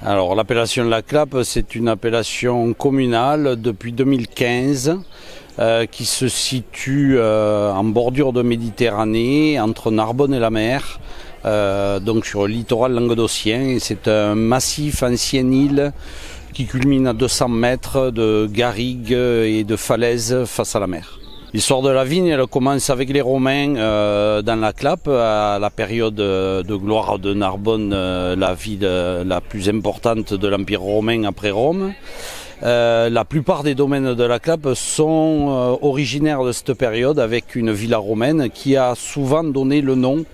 Alors l'appellation La Clappe, c'est une appellation communale depuis 2015 qui se situe en bordure de Méditerranée, entre Narbonne et la mer, donc sur le littoral languedocien. C'est un massif ancienne île qui culmine à 200 mètres de garrigues et de falaises face à la mer. L'histoire de la vigne, elle commence avec les Romains dans la Clappe, à la période de gloire de Narbonne, la ville la plus importante de l'Empire romain après Rome. La plupart des domaines de la Clappe sont originaires de cette période, avec une villa romaine qui a souvent donné le nom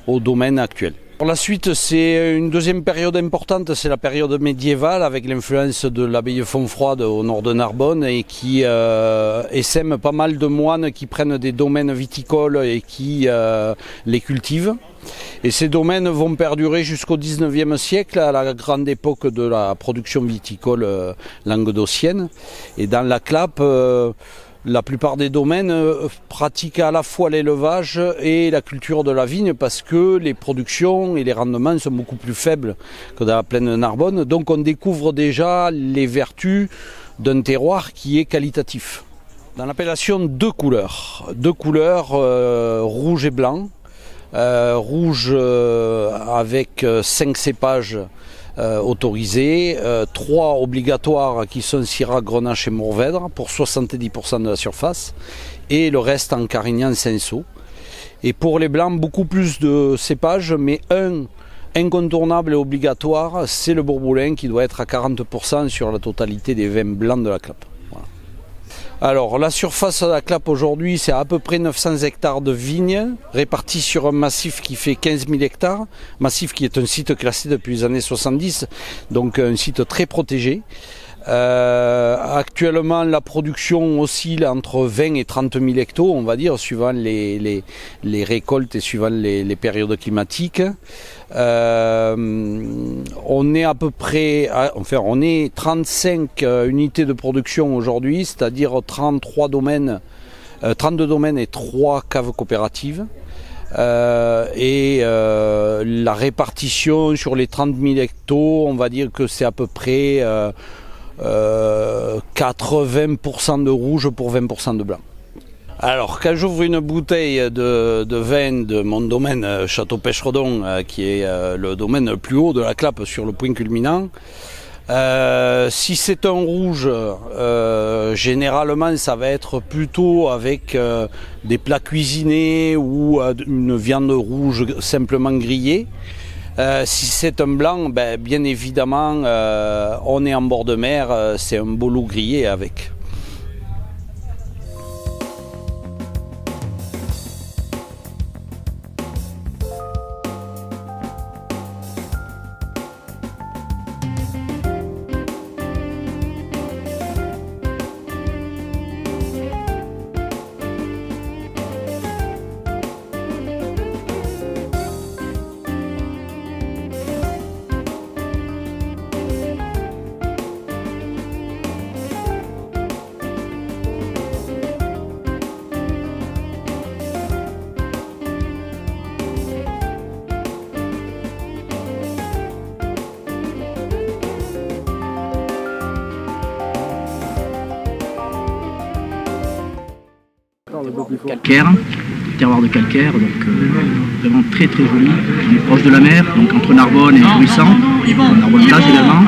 au domaine actuel. Pour la suite, c'est une deuxième période importante, c'est la période médiévale avec l'influence de l'abbaye Fontfroide au nord de Narbonne et qui essaime pas mal de moines qui prennent des domaines viticoles et qui les cultivent. Et ces domaines vont perdurer jusqu'au 19e siècle, à la grande époque de la production viticole languedocienne. Et dans la Clappe, la plupart des domaines pratiquent à la fois l'élevage et la culture de la vigne parce que les productions et les rendements sont beaucoup plus faibles que dans la plaine de Narbonne. Donc on découvre déjà les vertus d'un terroir qui est qualitatif. Dans l'appellation, deux couleurs, rouge et blanc. Rouge avec 5 cépages autorisés, 3 obligatoires qui sont Syrah, Grenache et Mourvèdre pour 70% de la surface et le reste en Carignan, Cinsault. Et pour les blancs, beaucoup plus de cépages, mais un incontournable et obligatoire, c'est le Bourboulin qui doit être à 40% sur la totalité des vins blancs de la Clappe. Alors la surface de la Clappe aujourd'hui, c'est à peu près 900 hectares de vignes répartis sur un massif qui fait 15 000 hectares, massif qui est un site classé depuis les années 70, donc un site très protégé. Actuellement, la production oscille entre 20 et 30 000 hectos, on va dire, suivant les récoltes et suivant les périodes climatiques. On est à peu près, on est 35 unités de production aujourd'hui, c'est-à-dire 32 domaines et 3 caves coopératives. La répartition sur les 30 000 hectos, on va dire que c'est à peu près 80% de rouge pour 20% de blanc. Alors, quand j'ouvre une bouteille de vin de mon domaine Château Pêche-Redon, qui est le domaine le plus haut de la Clappe sur le point culminant, si c'est un rouge, généralement ça va être plutôt avec des plats cuisinés ou une viande rouge simplement grillée. Si c'est un blanc, bien évidemment, on est en bord de mer, c'est un beau loup grillé avec. Calcaire, terroir de calcaire, donc vraiment très très joli. On est proche de la mer, donc entre Narbonne et Bruissant, Narbonne plage également.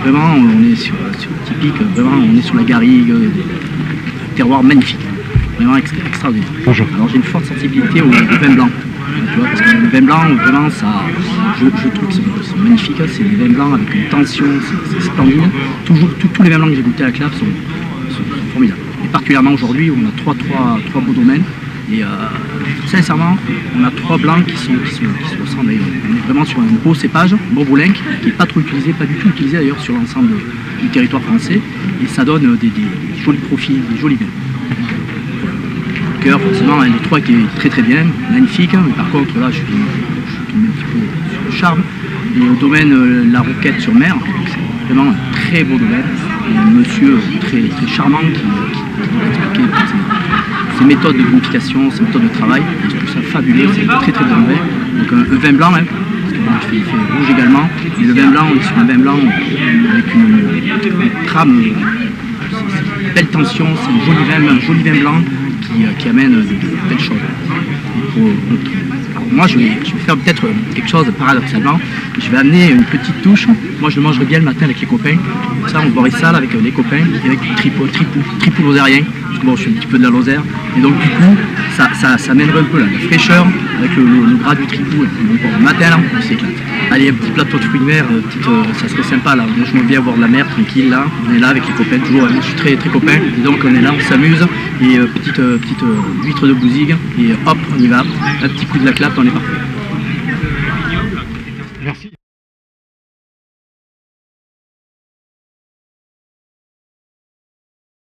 Vraiment on est sur typique, vraiment on est sur la garrigue, terroir magnifique, vraiment extraordinaire. Bonjour. Alors j'ai une forte sensibilité au vin blanc, tu vois, parce que le vin blanc vraiment ça, je trouve que c'est magnifique, c'est des vins blancs avec une tension, c'est splendide. Tous les vins blancs que j'ai goûtés à la Clappe sont formidables. Et particulièrement aujourd'hui, on a trois beaux domaines. Et sincèrement, on a 3 blancs qui se ressemblent. On est vraiment sur un beau cépage, Bourboulin, qui n'est pas trop utilisé, pas du tout utilisé d'ailleurs sur l'ensemble du territoire français. Et ça donne des jolis profils, des jolis vins. Le cœur, forcément, un des 3 qui est très très bien, magnifique. Mais par contre, là, je suis tombé un petit peu sur le charme. Et au domaine La Rouquette sur mer, c'est vraiment un très beau domaine. Et un monsieur très, très charmant qui va expliquer ses méthodes de vinification, ses méthodes de travail. Je trouve ça fabuleux, c'est très très bon vin. Donc un vin blanc, hein, parce que il fait rouge également. Et le vin blanc, on est sur un vin blanc avec une trame, c'est une belle tension, c'est un joli vin blanc qui amène de belles choses. Alors moi je vais faire peut-être quelque chose paradoxalement, je vais amener une petite touche. Moi je le mangerai bien le matin avec les copains, ça on boirait ça là, avec les copains et avec du tripou lozérien, parce que bon je suis un petit peu de la Lozère, et donc du coup ça mènerait un peu la fraîcheur avec le gras du tripou, et puis, bon, le matin là on s'éclate. Allez, un petit plateau de fruits de mer, ça serait sympa là, moi je m'en viens voir de la mer tranquille là, on est là avec les copains, toujours, moi je suis très copain, et donc on est là, on s'amuse, et petite huître de bouzigues, et hop on y va, un petit coup de la clap, on est parfait.